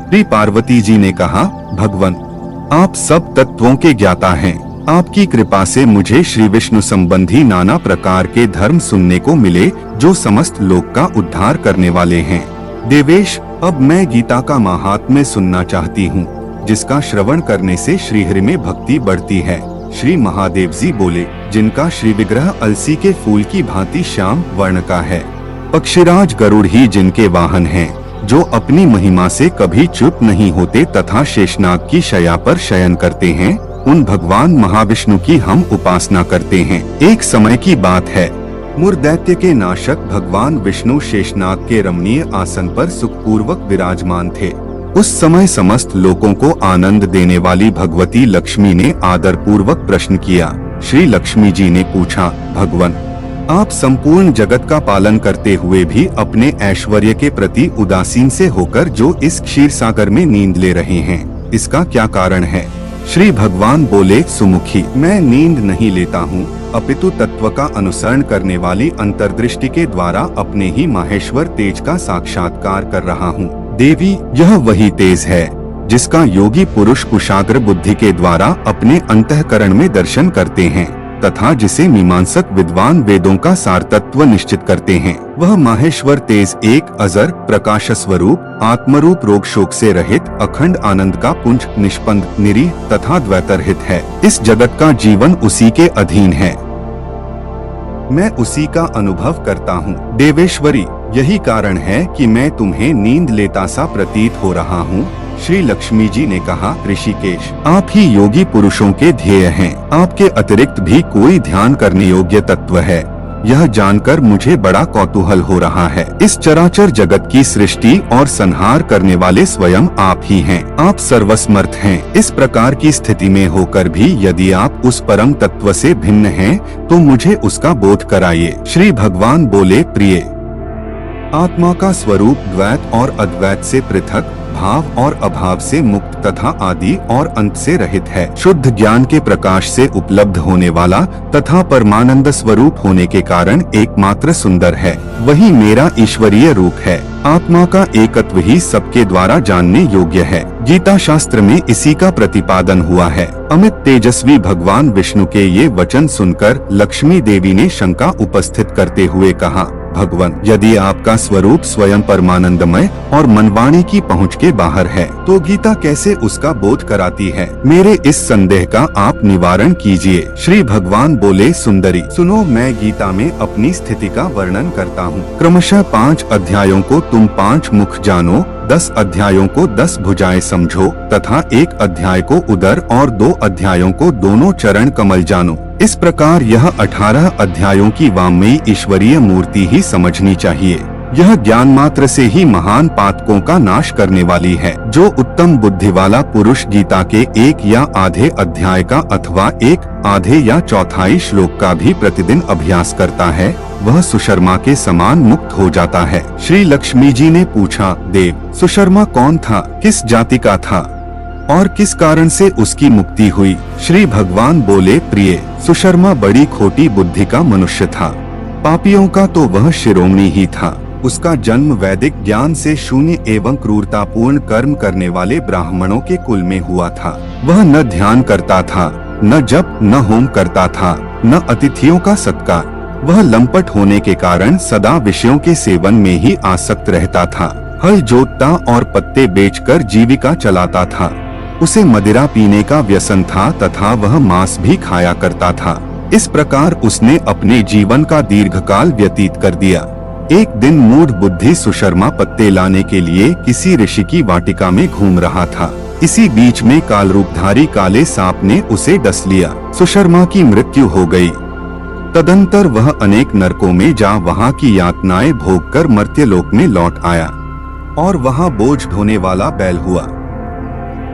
श्री पार्वती जी ने कहा, भगवान, आप सब तत्वों के ज्ञाता हैं। आपकी कृपा से मुझे श्री विष्णु संबंधी नाना प्रकार के धर्म सुनने को मिले जो समस्त लोक का उद्धार करने वाले हैं। देवेश, अब मैं गीता का महात्म्य सुनना चाहती हूँ, जिसका श्रवण करने से श्रीहरि में भक्ति बढ़ती है। श्री महादेव जी बोले, जिनका श्री विग्रह अलसी के फूल की भांति श्याम वर्ण का है, पक्षीराज गरुड़ ही जिनके वाहन हैं, जो अपनी महिमा से कभी चुप नहीं होते तथा शेषनाग की शैया पर शयन करते हैं, उन भगवान महाविष्णु की हम उपासना करते हैं। एक समय की बात है, मुरदैत्य के नाशक भगवान विष्णु शेषनाग के रमणीय आसन पर सुखपूर्वक विराजमान थे। उस समय समस्त लोगों को आनंद देने वाली भगवती लक्ष्मी ने आदर पूर्वक प्रश्न किया। श्री लक्ष्मी जी ने पूछा, भगवान, आप संपूर्ण जगत का पालन करते हुए भी अपने ऐश्वर्य के प्रति उदासीन से होकर जो इस क्षीर सागर में नींद ले रहे हैं, इसका क्या कारण है? श्री भगवान बोले, सुमुखी, मैं नींद नहीं लेता हूँ, अपितु तत्व का अनुसरण करने वाली अंतर्दृष्टि के द्वारा अपने ही माहेश्वर तेज का साक्षात्कार कर रहा हूँ। देवी, यह वही तेज है जिसका योगी पुरुष कुशाग्र बुद्धि के द्वारा अपने अंतःकरण में दर्शन करते हैं तथा जिसे मीमांसक विद्वान वेदों का सार तत्व निश्चित करते हैं। वह माहेश्वर तेज एक अजर प्रकाश स्वरूप आत्मरूप रोग शोक से रहित अखंड आनंद का पुंज निष्पन्द निरीह तथा द्वैतरहित है। इस जगत का जीवन उसी के अधीन है, मैं उसी का अनुभव करता हूँ। देवेश्वरी, यही कारण है कि मैं तुम्हें नींद लेता सा प्रतीत हो रहा हूँ। श्री लक्ष्मी जी ने कहा, ऋषिकेश, आप ही योगी पुरुषों के ध्येय हैं। आपके अतिरिक्त भी कोई ध्यान करने योग्य तत्व है, यह जानकर मुझे बड़ा कौतूहल हो रहा है। इस चराचर जगत की सृष्टि और संहार करने वाले स्वयं आप ही हैं। आप सर्वसमर्थ हैं। इस प्रकार की स्थिति में होकर भी यदि आप उस परम तत्व से भिन्न हैं, तो मुझे उसका बोध कराइए। श्री भगवान बोले, प्रिय, आत्मा का स्वरूप द्वैत और अद्वैत से पृथक, भाव और अभाव से मुक्त तथा आदि और अंत से रहित है। शुद्ध ज्ञान के प्रकाश से उपलब्ध होने वाला तथा परमानंद स्वरूप होने के कारण एकमात्र सुंदर है। वही मेरा ईश्वरीय रूप है। आत्मा का एकत्व ही सबके द्वारा जानने योग्य है। गीता शास्त्र में इसी का प्रतिपादन हुआ है। अमित तेजस्वी भगवान विष्णु के ये वचन सुनकर लक्ष्मी देवी ने शंका उपस्थित करते हुए कहा, भगवान, यदि आपका स्वरूप स्वयं परमानंदमय और मनवाणी की पहुँच के बाहर है, तो गीता कैसे उसका बोध कराती है? मेरे इस संदेह का आप निवारण कीजिए। श्री भगवान बोले, सुंदरी, सुनो, मैं गीता में अपनी स्थिति का वर्णन करता हूँ। क्रमशः 5 अध्यायों को तुम 5 मुख जानो, 10 अध्यायों को 10 भुजाएं समझो तथा 1 अध्याय को उदर और 2 अध्यायों को दोनों चरण कमल जानो। इस प्रकार यह 18 अध्यायों की वामयी ईश्वरीय मूर्ति ही समझनी चाहिए। यह ज्ञान मात्र से ही महान पातकों का नाश करने वाली है। जो उत्तम बुद्धि वाला पुरुष गीता के 1 या आधे अध्याय का अथवा 1 आधे या चौथाई श्लोक का भी प्रतिदिन अभ्यास करता है, वह सुशर्मा के समान मुक्त हो जाता है। श्री लक्ष्मी जी ने पूछा, देव, सुशर्मा कौन था, किस जाति का था और किस कारण से उसकी मुक्ति हुई? श्री भगवान बोले, प्रिय, सुशर्मा बड़ी खोटी बुद्धि का मनुष्य था। पापियों का तो वह शिरोमणि ही था। उसका जन्म वैदिक ज्ञान से शून्य एवं क्रूरतापूर्ण कर्म करने वाले ब्राह्मणों के कुल में हुआ था। वह न ध्यान करता था, न जप, न होम करता था, न अतिथियों का सत्कार। वह लंपट होने के कारण सदा विषयों के सेवन में ही आसक्त रहता था। हल जोतता और पत्ते बेचकर जीविका चलाता था। उसे मदिरा पीने का व्यसन था तथा वह मांस भी खाया करता था। इस प्रकार उसने अपने जीवन का दीर्घकाल व्यतीत कर दिया। एक दिन मूढ़ बुद्धि सुशर्मा पत्ते लाने के लिए किसी ऋषि की वाटिका में घूम रहा था। इसी बीच में काल रूपधारी काले सांप ने उसे डस लिया। सुशर्मा की मृत्यु हो गई। तदंतर वह अनेक नरकों में जा वहाँ की यातनाएं भोगकर मर्त्यलोक में लौट आया और वहाँ बोझ ढोने वाला बैल हुआ।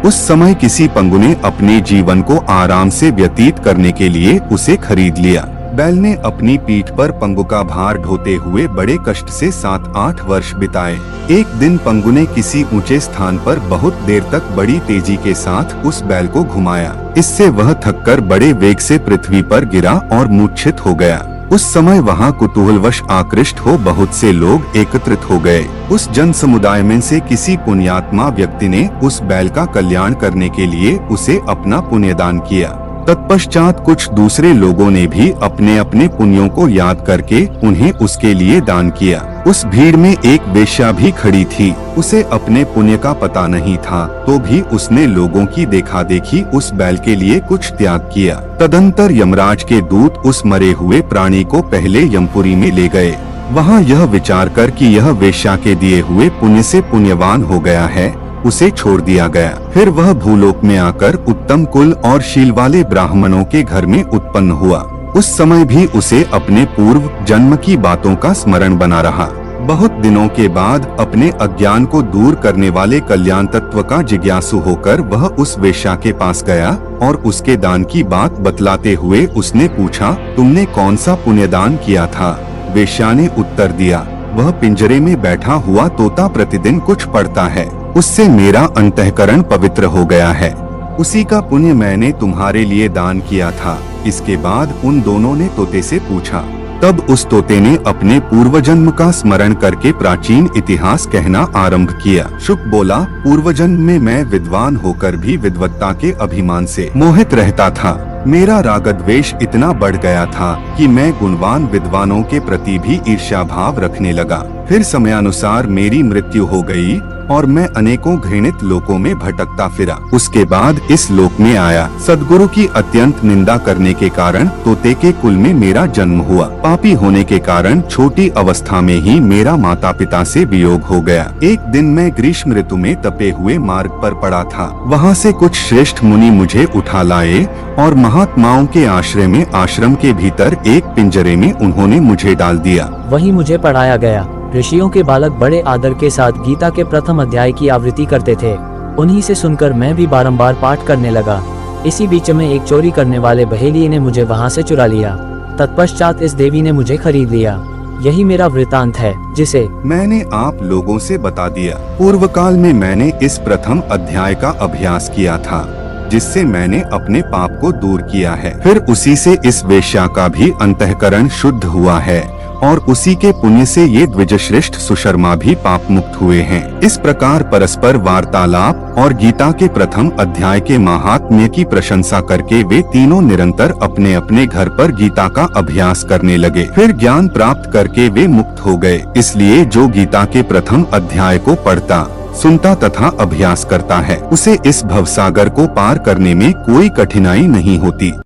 उस समय किसी पंगु ने अपने जीवन को आराम से व्यतीत करने के लिए उसे खरीद लिया। बैल ने अपनी पीठ पर पंगु का भार ढोते हुए बड़े कष्ट से 7-8 वर्ष बिताए। एक दिन पंगु ने किसी ऊंचे स्थान पर बहुत देर तक बड़ी तेजी के साथ उस बैल को घुमाया। इससे वह थककर बड़े वेग से पृथ्वी पर गिरा और मूर्छित हो गया। उस समय वहाँ कुतूहलवश आकृष्ट हो बहुत से लोग एकत्रित हो गए। उस जन समुदाय में से किसी पुण्यात्मा व्यक्ति ने उस बैल का कल्याण करने के लिए उसे अपना पुण्यदान किया। तत्पश्चात कुछ दूसरे लोगों ने भी अपने अपने पुण्यों को याद करके उन्हें उसके लिए दान किया। उस भीड़ में एक वेश्या भी खड़ी थी। उसे अपने पुण्य का पता नहीं था, तो भी उसने लोगों की देखा देखी उस बैल के लिए कुछ त्याग किया। तदंतर यमराज के दूत उस मरे हुए प्राणी को पहले यमपुरी में ले गए। वहाँ यह विचार कर कि यह वेश्या के दिए हुए पुण्य से पुण्यवान हो गया है, उसे छोड़ दिया गया। फिर वह भूलोक में आकर उत्तम कुल और शील वाले ब्राह्मणों के घर में उत्पन्न हुआ। उस समय भी उसे अपने पूर्व जन्म की बातों का स्मरण बना रहा। बहुत दिनों के बाद अपने अज्ञान को दूर करने वाले कल्याण तत्व का जिज्ञासु होकर वह उस वेश्या के पास गया और उसके दान की बात बतलाते हुए उसने पूछा, तुमने कौन सा पुण्यदान किया था? वेश्या ने उत्तर दिया, वह पिंजरे में बैठा हुआ तोता प्रतिदिन कुछ पढ़ता है, उससे मेरा अंतःकरण पवित्र हो गया है। उसी का पुण्य मैंने तुम्हारे लिए दान किया था। इसके बाद उन दोनों ने तोते से पूछा। तब उस तोते ने अपने पूर्व जन्म का स्मरण करके प्राचीन इतिहास कहना आरंभ किया। शुक बोला, पूर्व जन्म में मैं विद्वान होकर भी विद्वत्ता के अभिमान से मोहित रहता था। मेरा राग द्वेष इतना बढ़ गया था कि मैं गुणवान विद्वानों के प्रति भी ईर्ष्या भाव रखने लगा। फिर समयानुसार मेरी मृत्यु हो गई और मैं अनेकों घृणित लोकों में भटकता फिरा। उसके बाद इस लोक में आया। सद्गुरु की अत्यंत निंदा करने के कारण तोते के कुल में मेरा जन्म हुआ। पापी होने के कारण छोटी अवस्था में ही मेरा माता पिता से वियोग हो गया। एक दिन मैं ग्रीष्म ऋतु में तपे हुए मार्ग पर पड़ा था। वहाँ से कुछ श्रेष्ठ मुनि मुझे उठा लाए और महात्माओं के आश्रय में आश्रम के भीतर एक पिंजरे में उन्होंने मुझे डाल दिया। वहीं मुझे पढ़ाया गया। ऋषियों के बालक बड़े आदर के साथ गीता के प्रथम अध्याय की आवृत्ति करते थे। उन्हीं से सुनकर मैं भी बारंबार पाठ करने लगा। इसी बीच में एक चोरी करने वाले बहेलिये ने मुझे वहां से चुरा लिया। तत्पश्चात इस देवी ने मुझे खरीद लिया। यही मेरा वृतांत है, जिसे मैंने आप लोगों से बता दिया। पूर्व काल में मैंने इस प्रथम अध्याय का अभ्यास किया था, जिससे मैंने अपने पाप को दूर किया है। फिर उसी से इस वेश्या का भी अंतःकरण शुद्ध हुआ है और उसी के पुण्य से ये द्विजश्रेष्ठ सुशर्मा भी पाप मुक्त हुए हैं। इस प्रकार परस्पर वार्तालाप और गीता के प्रथम अध्याय के महात्म्य की प्रशंसा करके वे तीनों निरंतर अपने अपने घर पर गीता का अभ्यास करने लगे। फिर ज्ञान प्राप्त करके वे मुक्त हो गए। इसलिए जो गीता के प्रथम अध्याय को पढ़ता, सुनता तथा अभ्यास करता है, उसे इस भवसागर को पार करने में कोई कठिनाई नहीं होती।